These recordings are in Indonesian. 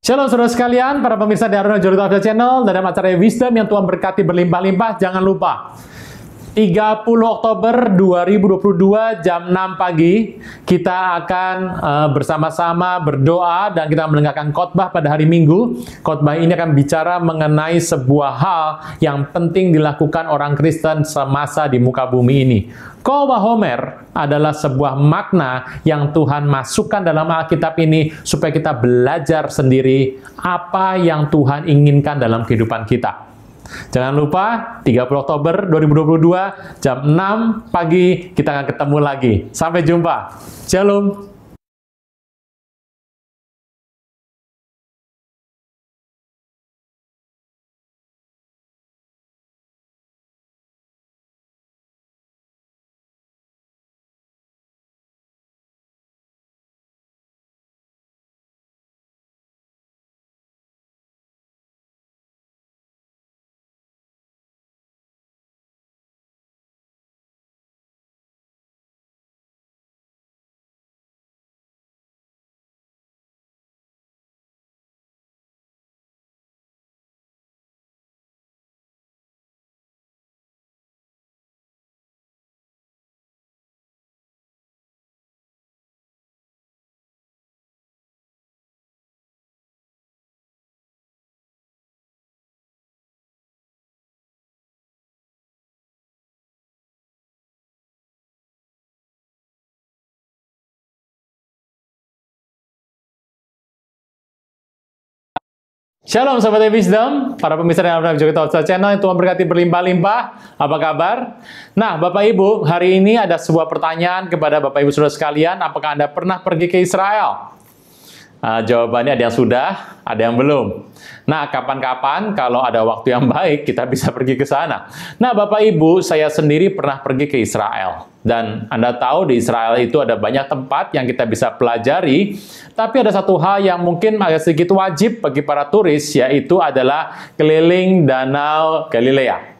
Shalom saudara sekalian, para pemirsa di Aruna Juru Tafsir Channel, dalam acara Wisdom yang Tuhan berkati berlimpah-limpah, jangan lupa 30 Oktober 2022 jam 6 pagi kita akan bersama-sama berdoa dan kita mendengarkan khotbah pada hari Minggu. Khotbah ini akan bicara mengenai sebuah hal yang penting dilakukan orang Kristen semasa di muka bumi ini. Khotbah Homer adalah sebuah makna yang Tuhan masukkan dalam Alkitab ini supaya kita belajar sendiri apa yang Tuhan inginkan dalam kehidupan kita. Jangan lupa 30 Oktober 2022 jam 6 pagi kita akan ketemu lagi. Sampai jumpa. Shalom. Shalom Sobat Wisdom, para pemirsa yang Aruna Juru Tafsir Channel yang Tuhan berkati berlimpah-limpah. Apa kabar? Nah, Bapak Ibu, hari ini ada sebuah pertanyaan kepada Bapak Ibu Saudara sekalian, apakah Anda pernah pergi ke Israel? Jawabannya ada yang sudah, ada yang belum. Nah, kapan-kapan kalau ada waktu yang baik, kita bisa pergi ke sana. Nah, Bapak Ibu, saya sendiri pernah pergi ke Israel. Dan Anda tahu di Israel itu ada banyak tempat yang kita bisa pelajari, tapi ada satu hal yang mungkin agak sedikit wajib bagi para turis, yaitu adalah keliling Danau Galilea.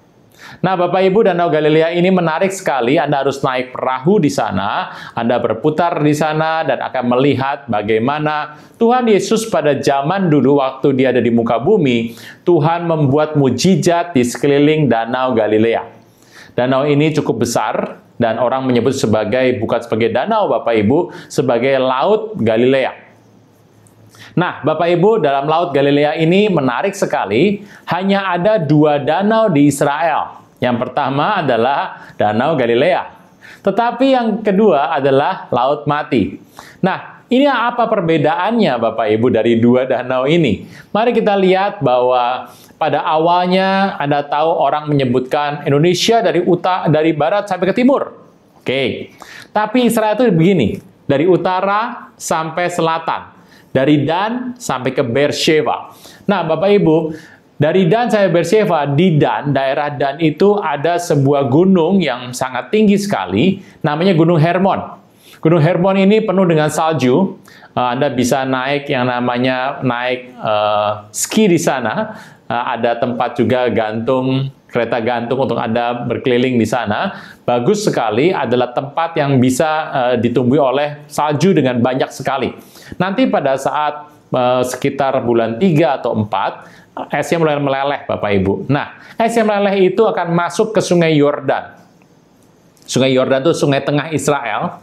Nah, Bapak Ibu, Danau Galilea ini menarik sekali. Anda harus naik perahu di sana, Anda berputar di sana, dan akan melihat bagaimana Tuhan Yesus pada zaman dulu waktu dia ada di muka bumi, Tuhan membuat mujizat di sekeliling Danau Galilea. Danau ini cukup besar, dan orang menyebut bukan sebagai danau, Bapak Ibu, sebagai Laut Galilea. Nah, Bapak Ibu, dalam Laut Galilea ini menarik sekali, hanya ada 2 danau di Israel. Yang pertama adalah Danau Galilea. Tetapi yang kedua adalah Laut Mati. Nah, ini apa perbedaannya Bapak Ibu dari 2 danau ini? Mari kita lihat bahwa pada awalnya Anda tahu orang menyebutkan Indonesia dari barat sampai ke timur. Oke. Tapi Israel itu begini, dari utara sampai selatan. Dari Dan sampai ke Beersheba. Nah, Bapak Ibu, dari Dan sampai Beersheba, di Dan, daerah Dan itu ada sebuah gunung yang sangat tinggi sekali, namanya Gunung Hermon. Gunung Hermon ini penuh dengan salju. Anda bisa naik yang namanya ski di sana. Ada tempat juga kereta gantung untuk Anda berkeliling di sana. Bagus sekali, adalah tempat yang bisa ditumbuhi oleh salju dengan banyak sekali. Nanti pada saat sekitar bulan 3 atau 4, esnya mulai meleleh, Bapak Ibu. Nah, es yang meleleh itu akan masuk ke Sungai Yordan. Sungai Yordan itu sungai tengah Israel,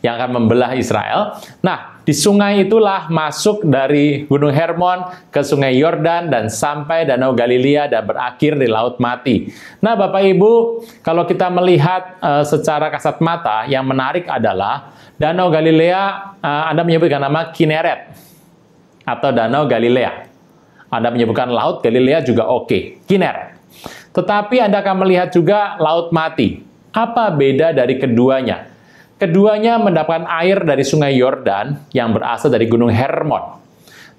yang akan membelah Israel. Nah, di sungai itulah masuk dari Gunung Hermon ke Sungai Yordan dan sampai Danau Galilea dan berakhir di Laut Mati. Nah, Bapak Ibu, kalau kita melihat secara kasat mata, yang menarik adalah Danau Galilea, Anda menyebutkan nama Kineret atau Danau Galilea. Anda menyebutkan Laut Galilea juga oke, Kineret. Tetapi Anda akan melihat juga Laut Mati. Apa beda dari keduanya? Keduanya mendapatkan air dari Sungai Yordan yang berasal dari Gunung Hermon.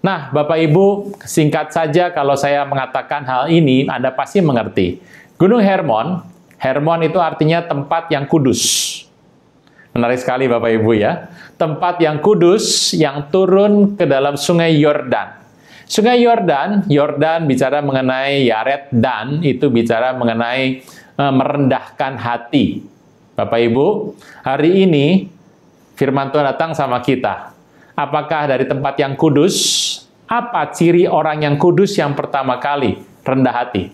Nah, Bapak Ibu, singkat saja kalau saya mengatakan hal ini, Anda pasti mengerti. Gunung Hermon itu artinya tempat yang kudus. Menarik sekali Bapak Ibu ya. Tempat yang kudus yang turun ke dalam Sungai Yordan. Sungai Yordan bicara mengenai Yaret, Dan itu bicara mengenai merendahkan hati. Bapak Ibu, hari ini firman Tuhan datang sama kita. Apakah dari tempat yang kudus Apa ciri orang yang kudus yang pertama kali? Rendah hati.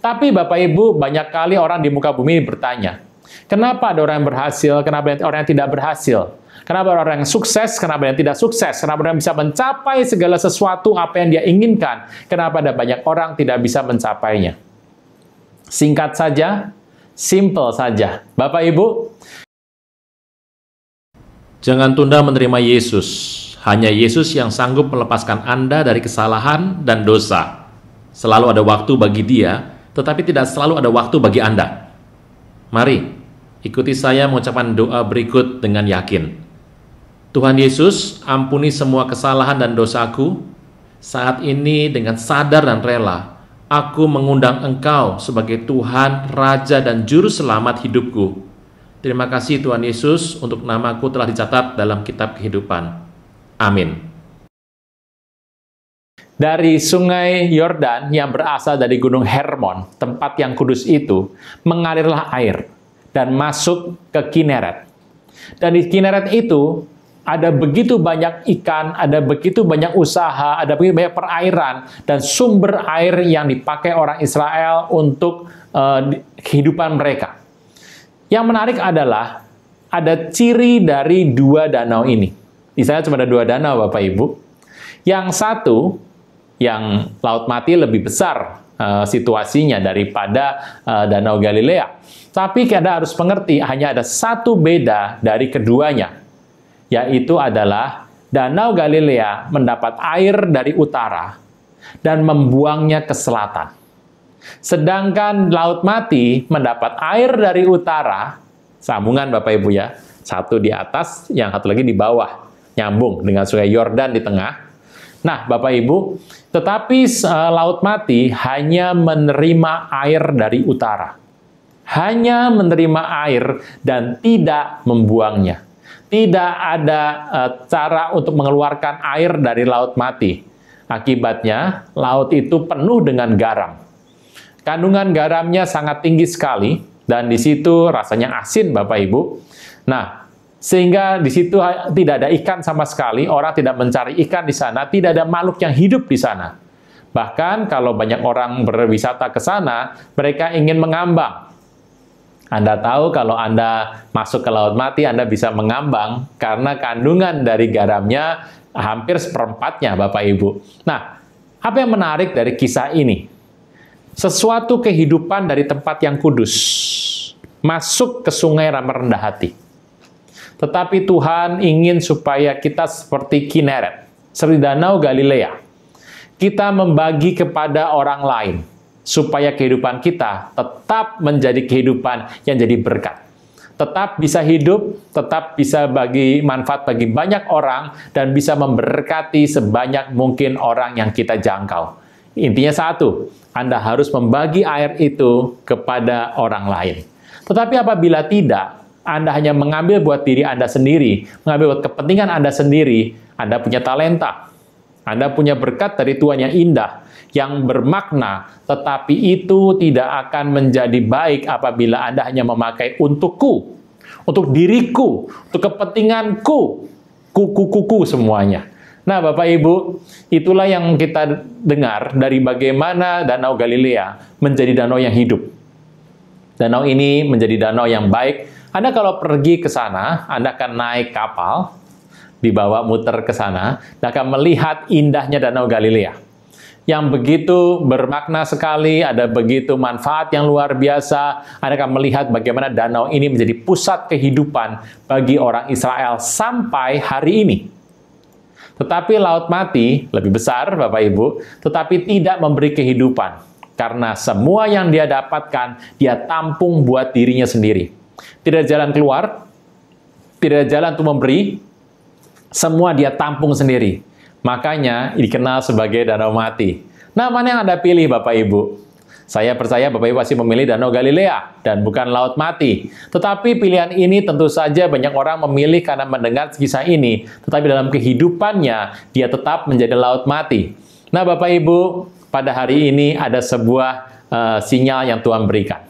Tapi Bapak Ibu, banyak kali orang di muka bumi bertanya, kenapa ada orang yang berhasil, kenapa ada orang yang tidak berhasil? Kenapa ada orang yang sukses, kenapa ada yang tidak sukses? Kenapa orang bisa mencapai segala sesuatu apa yang dia inginkan? Kenapa ada banyak orang tidak bisa mencapainya? Singkat saja, simple saja. Bapak Ibu, jangan tunda menerima Yesus. Hanya Yesus yang sanggup melepaskan Anda dari kesalahan dan dosa. Selalu ada waktu bagi Dia, tetapi tidak selalu ada waktu bagi Anda. Mari, ikuti saya mengucapkan doa berikut dengan yakin. Tuhan Yesus, ampuni semua kesalahan dan dosaku. Saat ini dengan sadar dan rela, aku mengundang Engkau sebagai Tuhan, Raja, dan Juru Selamat hidupku. Terima kasih Tuhan Yesus untuk namaku telah dicatat dalam kitab kehidupan. Amin. Dari sungai Yordan yang berasal dari Gunung Hermon, tempat yang kudus itu, mengalirlah air dan masuk ke Kineret. Dan di Kineret itu ada begitu banyak ikan, ada begitu banyak usaha, ada begitu banyak perairan, dan sumber air yang dipakai orang Israel untuk kehidupan mereka. Yang menarik adalah ada ciri dari dua danau ini. Di sana cuma ada dua danau, Bapak Ibu. Yang satu, yang Laut Mati lebih besar situasinya daripada Danau Galilea. Tapi Anda harus mengerti, hanya ada satu beda dari keduanya, yaitu adalah Danau Galilea mendapat air dari utara dan membuangnya ke selatan. Sedangkan Laut Mati mendapat air dari utara, sambungan Bapak Ibu ya, satu di atas, yang satu lagi di bawah. Nyambung dengan sungai Yordan di tengah. Nah, Bapak Ibu, tetapi Laut Mati hanya menerima air dari utara. Hanya menerima air dan tidak membuangnya. Tidak ada cara untuk mengeluarkan air dari Laut Mati. Akibatnya, laut itu penuh dengan garam. Kandungan garamnya sangat tinggi sekali, dan di situ rasanya asin, Bapak Ibu. Nah, sehingga di situ tidak ada ikan sama sekali, orang tidak mencari ikan di sana, tidak ada makhluk yang hidup di sana. Bahkan kalau banyak orang berwisata ke sana, mereka ingin mengambang. Anda tahu kalau Anda masuk ke Laut Mati, Anda bisa mengambang karena kandungan dari garamnya hampir seperempatnya, Bapak Ibu. Nah, apa yang menarik dari kisah ini? Sesuatu kehidupan dari tempat yang kudus masuk ke sungai rendah hati. Tetapi Tuhan ingin supaya kita seperti Kineret, seperti Danau Galilea. Kita membagi kepada orang lain, supaya kehidupan kita tetap menjadi kehidupan yang jadi berkat. Tetap bisa hidup, tetap bisa bagi manfaat bagi banyak orang, dan bisa memberkati sebanyak mungkin orang yang kita jangkau. Intinya satu, Anda harus membagi air itu kepada orang lain. Tetapi apabila tidak, Anda hanya mengambil buat diri Anda sendiri, mengambil buat kepentingan Anda sendiri, Anda punya talenta, Anda punya berkat dari Tuhan yang indah, yang bermakna, tetapi itu tidak akan menjadi baik apabila Anda hanya memakai untukku, untuk diriku, untuk kepentinganku, kuku semuanya. Nah, Bapak Ibu, itulah yang kita dengar dari bagaimana Danau Galilea menjadi danau yang hidup. Danau ini menjadi danau yang baik. Anda kalau pergi ke sana, Anda akan naik kapal, dibawa muter ke sana, dan akan melihat indahnya Danau Galilea. Yang begitu bermakna sekali, ada begitu manfaat yang luar biasa. Anda akan melihat bagaimana danau ini menjadi pusat kehidupan bagi orang Israel sampai hari ini. Tetapi Laut Mati lebih besar, Bapak Ibu, tetapi tidak memberi kehidupan. Karena semua yang dia dapatkan, dia tampung buat dirinya sendiri. Tidak ada jalan keluar, tidak ada jalan untuk memberi, semua dia tampung sendiri. Makanya dikenal sebagai Danau Mati. Nah, mana yang Anda pilih, Bapak Ibu? Saya percaya Bapak Ibu pasti memilih Danau Galilea dan bukan Laut Mati. Tetapi pilihan ini tentu saja banyak orang memilih karena mendengar kisah ini. Tetapi dalam kehidupannya, dia tetap menjadi Laut Mati. Nah, Bapak Ibu, pada hari ini ada sebuah sinyal yang Tuhan berikan.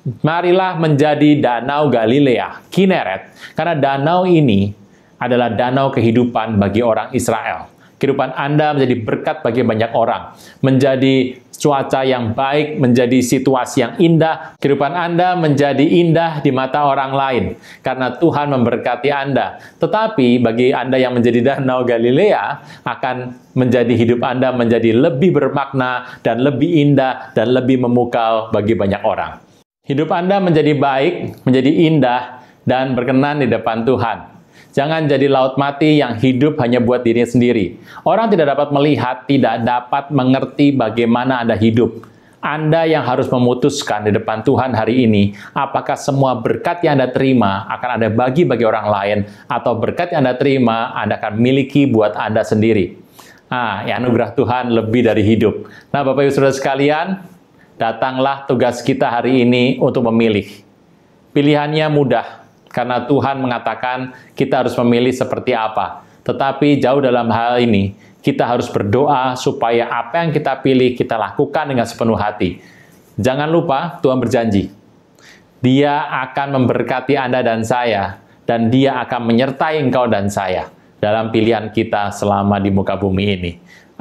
Marilah menjadi Danau Galilea, Kineret. Karena danau ini adalah danau kehidupan bagi orang Israel. kehidupan Anda menjadi berkat bagi banyak orang, menjadi cuaca yang baik, menjadi situasi yang indah, kehidupan Anda menjadi indah di mata orang lain, karena Tuhan memberkati Anda. Tetapi bagi Anda yang menjadi Danau Galilea, akan menjadi hidup Anda menjadi lebih bermakna, dan lebih indah, dan lebih memukau bagi banyak orang. Hidup Anda menjadi baik, menjadi indah, dan berkenan di depan Tuhan. Jangan jadi laut mati yang hidup hanya buat dirinya sendiri. Orang tidak dapat melihat, tidak dapat mengerti bagaimana Anda hidup. Anda yang harus memutuskan di depan Tuhan hari ini, apakah semua berkat yang Anda terima akan Anda bagi orang lain, atau berkat yang Anda terima Anda akan miliki buat Anda sendiri. Ya, anugerah Tuhan lebih dari hidup. Nah, Bapak Ibu Saudara sekalian, datanglah tugas kita hari ini untuk memilih. Pilihannya mudah, karena Tuhan mengatakan kita harus memilih seperti apa. Tetapi jauh dalam hal ini, kita harus berdoa supaya apa yang kita pilih, kita lakukan dengan sepenuh hati. Jangan lupa, Tuhan berjanji, Dia akan memberkati Anda dan saya, dan Dia akan menyertai engkau dan saya dalam pilihan kita selama di muka bumi ini.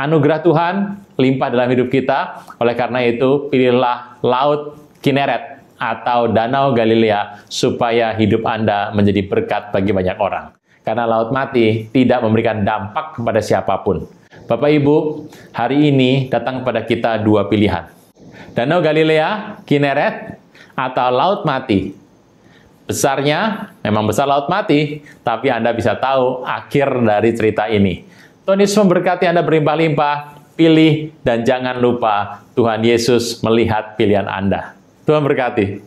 Anugerah Tuhan limpah dalam hidup kita, oleh karena itu, pilihlah Laut Kineret atau Danau Galilea, supaya hidup Anda menjadi berkat bagi banyak orang. Karena laut mati tidak memberikan dampak kepada siapapun. Bapak Ibu, hari ini datang kepada kita dua pilihan. Danau Galilea, Kineret, atau laut mati. Besarnya, memang besar laut mati, tapi Anda bisa tahu akhir dari cerita ini. Tuhan Yesus memberkati Anda berlimpah-limpah, pilih dan jangan lupa Tuhan Yesus melihat pilihan Anda. Tuhan berkati.